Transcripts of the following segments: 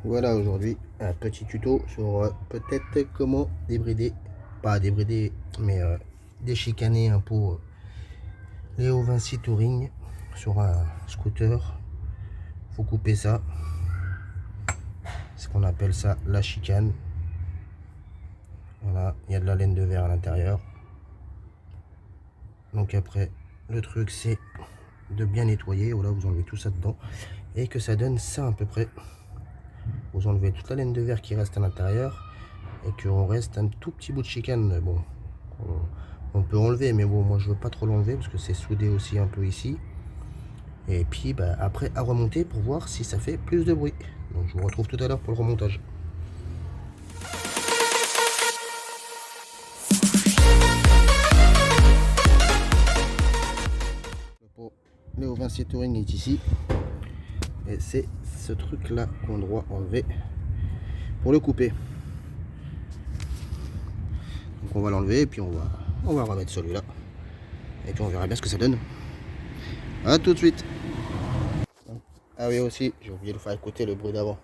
Voilà aujourd'hui un petit tuto sur peut-être comment débrider, pas débrider, mais déchicaner un peu Léo Vinci Touring sur un scooter. Faut couper ça, c'est ce qu'on appelle ça la chicane. Voilà, il y a de la laine de verre à l'intérieur. Donc après, le truc c'est de bien nettoyer. Voilà, vous enlevez tout ça dedans et que ça donne ça à peu près. Vous enlevez toute la laine de verre qui reste à l'intérieur et qu'on reste un tout petit bout de chicane. Bon, on peut enlever, mais bon, moi je veux pas trop l'enlever parce que c'est soudé aussi un peu ici. Et puis bah, après à remonter pour voir si ça fait plus de bruit. Donc je vous retrouve tout à l'heure pour le remontage. Le Léo Vinci Touring est ici. Et c'est ce truc là qu'on doit enlever pour le couper. Donc on va l'enlever et puis on va remettre celui-là. Et puis on verra bien ce que ça donne. A tout de suite. Ah oui aussi, j'ai oublié de faire écouter le bruit d'avant.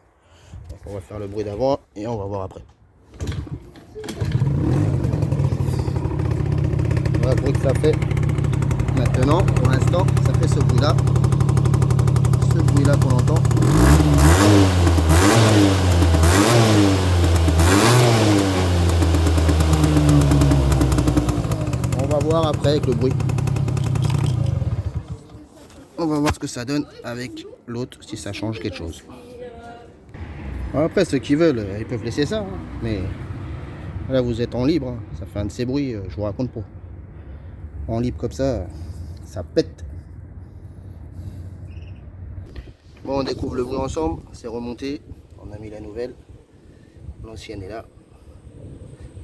Donc on va faire le bruit d'avant et on va voir après. Voilà le bruit que ça fait. Maintenant, pour l'instant, ça fait ce bruit là. Ce bruit là qu'on entend. On va voir après avec le bruit. On va voir ce que ça donne avec l'autre, si ça change quelque chose. Après, ceux qui veulent, ils peuvent laisser ça. Hein. Mais là, vous êtes en libre. Hein. Ça fait un de ces bruits, je vous raconte pas. En libre comme ça pète. Bon, on découvre le bruit ensemble. C'est remonté. On a mis la nouvelle. L'ancienne est là.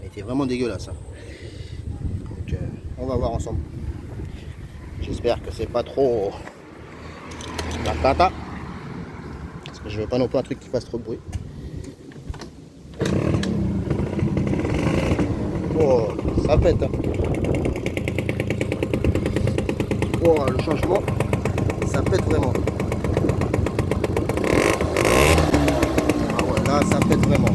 Elle était vraiment dégueulasse. Hein. Donc, on va voir ensemble. J'espère que c'est pas trop la cata. Parce que je veux pas non plus un truc qui fasse trop de bruit. Oh, ça pète. Hein. Oh, le changement, ça pète vraiment. Ah ouais, là, ça pète vraiment.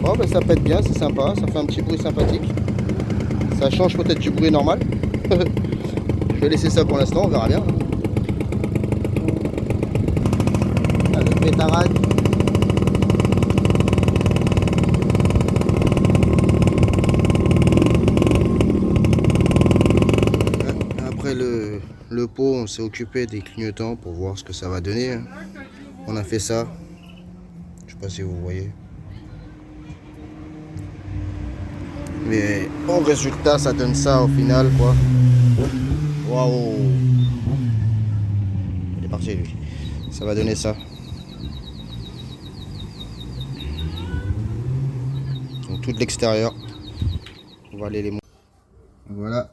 Bon, ben, ça pète bien, c'est sympa, ça fait un petit bruit sympathique. Ça change peut-être du bruit normal. Je vais laisser ça pour l'instant, on verra bien. Avec pétarade. Après le pot, on s'est occupé des clignotants pour voir ce que ça va donner. On a fait ça. Je sais pas si vous voyez. Mais au résultat, ça donne ça au final, quoi. Waouh! Il est parti, lui. Ça va donner ça. Donc, tout de l'extérieur. On va aller les monter. Voilà.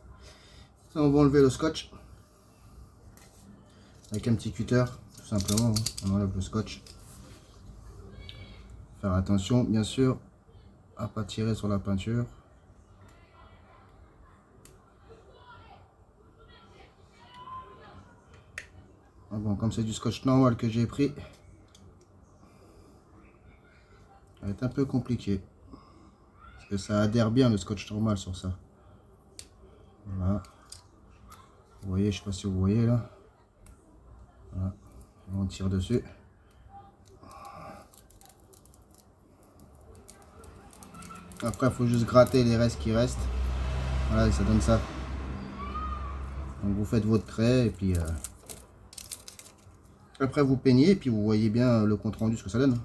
Ça, on va enlever le scotch. Avec un petit cutter, tout simplement. On enlève le scotch. Faire attention, bien sûr, à pas tirer sur la peinture. Ah bon, comme c'est du scotch normal que j'ai pris, ça va être un peu compliqué. Parce que ça adhère bien le scotch normal sur ça. Voilà. Vous voyez, je sais pas si vous voyez là. Voilà. On tire dessus. Après, il faut juste gratter les restes qui restent. Voilà, et ça donne ça. Donc vous faites votre trait et puis après vous peignez et puis vous voyez bien le compte rendu, ce que ça donne.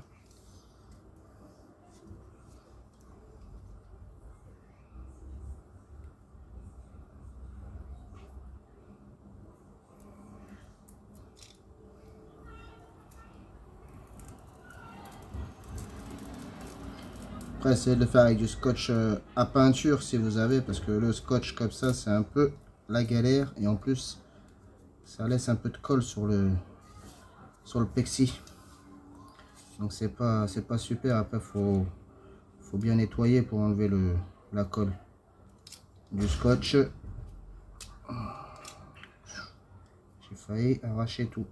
Après, essayez de le faire avec du scotch à peinture si vous avez, parce que le scotch comme ça, c'est un peu la galère et en plus, ça laisse un peu de colle sur le plexi. Donc c'est pas super. Après faut bien nettoyer pour enlever la colle du scotch. J'ai failli arracher tout.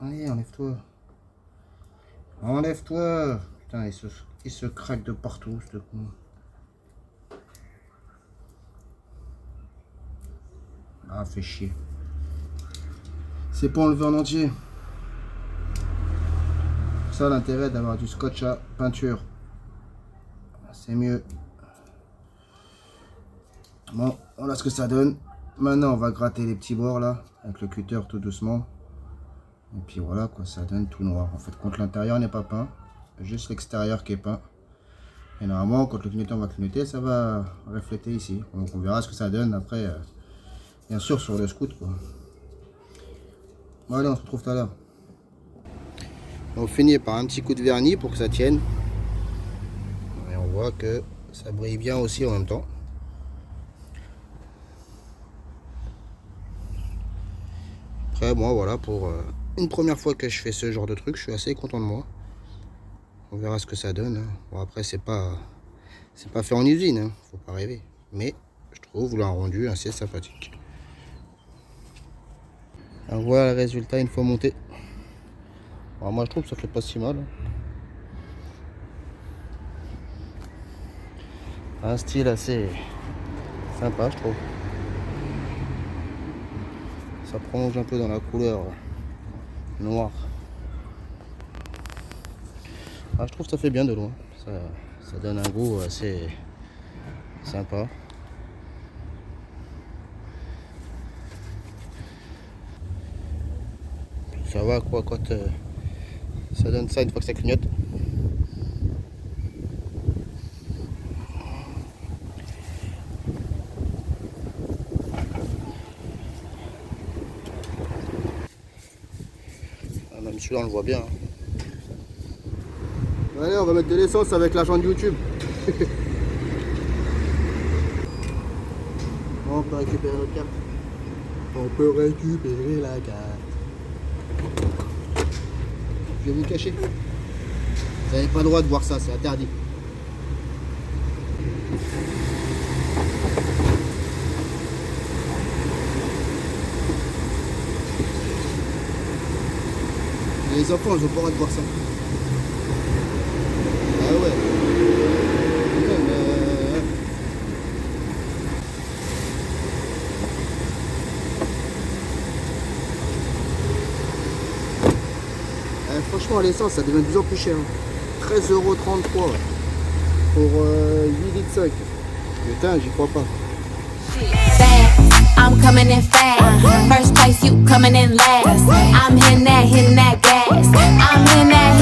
Allez, enlève-toi. Enlève-toi. Putain, il se craque de partout, ce con. Ah, fait chier. C'est pas enlevé en entier. Ça, l'intérêt d'avoir du scotch à peinture. C'est mieux. Bon, voilà ce que ça donne. Maintenant, on va gratter les petits bords là, avec le cutter tout doucement. Et puis voilà, quoi, ça donne tout noir. En fait, quand l'intérieur n'est pas peint, juste l'extérieur qui est peint. Et normalement, quand le clignotant va clignoter, ça va refléter ici. Donc on verra ce que ça donne après, bien sûr, sur le scout, quoi. Bon, allez, on se retrouve tout à l'heure. On finit par un petit coup de vernis pour que ça tienne. Et on voit que ça brille bien aussi en même temps. Après, moi, voilà, pour une première fois que je fais ce genre de truc, je suis assez content de moi. On verra ce que ça donne. Hein. Bon, après, c'est pas fait en usine, hein. Faut pas rêver. Mais je trouve le rendu assez sympathique. Alors, voilà le résultat une fois monté. Alors, moi, je trouve que ça fait pas si mal. Un style assez sympa, je trouve. Ça prolonge un peu dans la couleur noire. Ah, je trouve que ça fait bien de loin. Ça donne un goût assez sympa. Ça va quoi quand ça donne ça une fois que ça clignote. Ah, même celui-là on le voit bien. Hein. Allez, on va mettre de l'essence avec l'argent de YouTube. On peut récupérer notre carte. On peut récupérer la carte. Je vais vous cacher. Vous n'avez pas le droit de voir ça, c'est interdit. Les enfants, ils ont pas le droit de voir ça. Ah ouais. Franchement, à l'essence, ça devient de plus en plus cher. 13,33 € pour 8 litres 5. Putain, j'y crois pas. I'm coming in fast. First place, you coming in last. I'm hitting that gas. I'm hitting that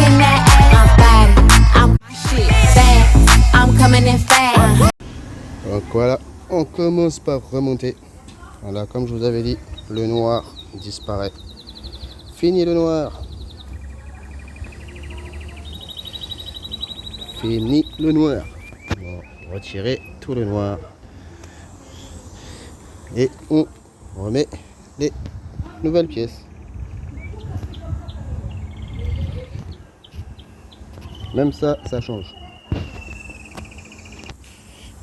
ass. I'm shit fast. I'm coming in fast. Donc voilà, on commence par remonter. Voilà, comme je vous avais dit, le noir disparaît. Fini le noir. Fini le noir. On va retirer tout le noir. Et on remet les nouvelles pièces. Même ça, ça change.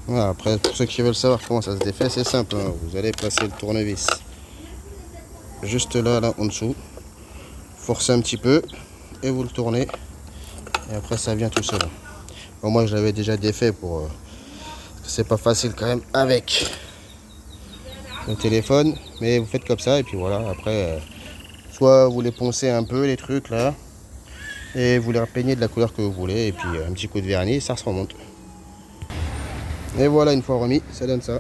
Voilà, après, pour ceux qui veulent savoir comment ça se défait, c'est simple. Hein. Vous allez placer le tournevis juste là, en dessous. Forcez un petit peu et vous le tournez. Et après, ça vient tout seul. Bon, moi, je l'avais déjà défait pour... c'est pas facile quand même avec le téléphone. Mais vous faites comme ça et puis voilà. Après, soit vous les poncez un peu, les trucs là. Et vous les repeignez de la couleur que vous voulez. Et puis, un petit coup de vernis, ça se remonte. Et voilà, une fois remis, ça donne ça.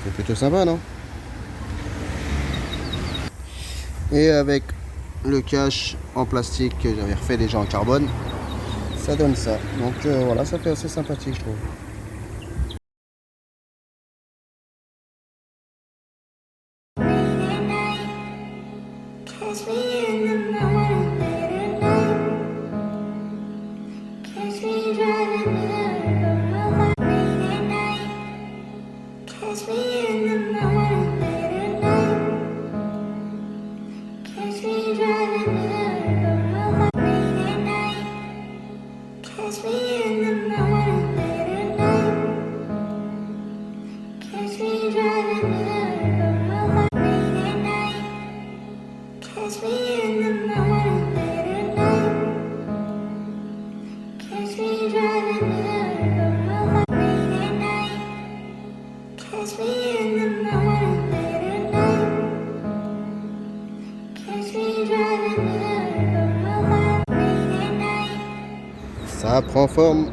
C'est plutôt sympa, non? Et avec le cache en plastique que j'avais refait déjà en carbone, ça donne ça. Donc voilà, ça fait assez sympathique, je trouve. Catch me in the morning, late at night. Catch me driving late at night. Catch me in the morning, late at night. Catch me driving late at night. Catch me in the morning, late at night. Catch me driving late at night. Catch me in the morning, late at night. Catch me driving late at night. Catch me in the morning, late at night. Catch me driving late at night. Ça prend forme.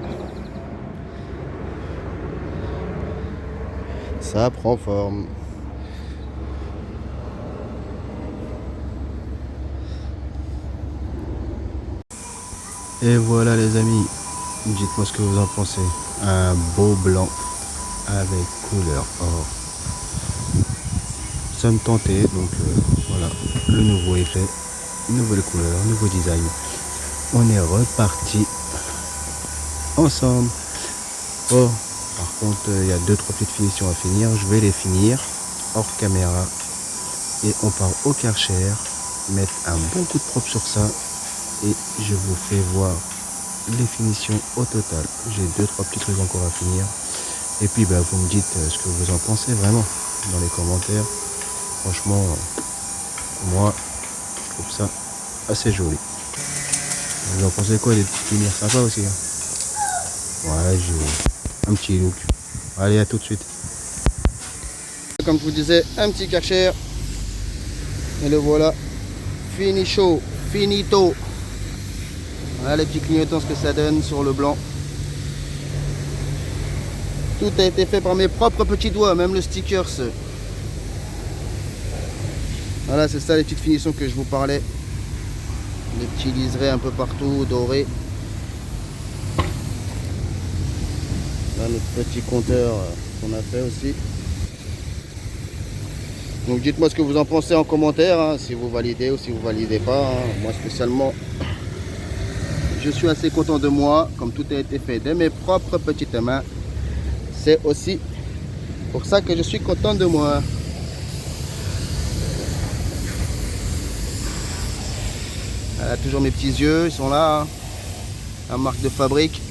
Ça prend forme. Et voilà les amis, dites-moi ce que vous en pensez. Un beau blanc avec couleur or. Ça me tentait, donc voilà, le nouveau effet, nouvelle couleur, nouveau design. On est reparti ensemble. Bon, par contre, il y a 2-3 petites finitions à finir. Je vais les finir hors caméra. Et on part au Karcher, mettre un bon coup de propre sur ça. Et je vous fais voir les finitions au total. J'ai 2-3 petits trucs encore à finir. Et puis vous me dites ce que vous en pensez vraiment dans les commentaires. Franchement, moi, je trouve ça assez joli. Vous en pensez quoi? Des petites lumières sympas aussi, hein. Voilà, j'ai un petit look. Allez, à tout de suite. Comme je vous disais, un petit Karcher. Et le voilà. Fini chaud, finito. Voilà les petits clignotants, ce que ça donne sur le blanc. Tout a été fait par mes propres petits doigts, même le stickers. Voilà, c'est ça les petites finitions que je vous parlais. Les petits liserés un peu partout, dorés. Là, notre petit compteur qu'on a fait aussi. Donc dites-moi ce que vous en pensez en commentaire, hein, si vous validez ou si vous validez pas. Hein. Moi spécialement, je suis assez content de moi, comme tout a été fait de mes propres petites mains. C'est aussi pour ça que je suis content de moi. Voilà, toujours mes petits yeux, ils sont là, hein. La marque de fabrique.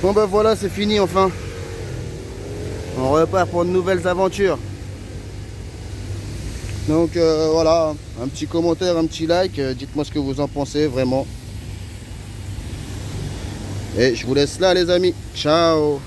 Bon voilà, c'est fini enfin. On repart pour de nouvelles aventures. Donc voilà, un petit commentaire, un petit like. Dites-moi ce que vous en pensez vraiment. Et je vous laisse là les amis. Ciao.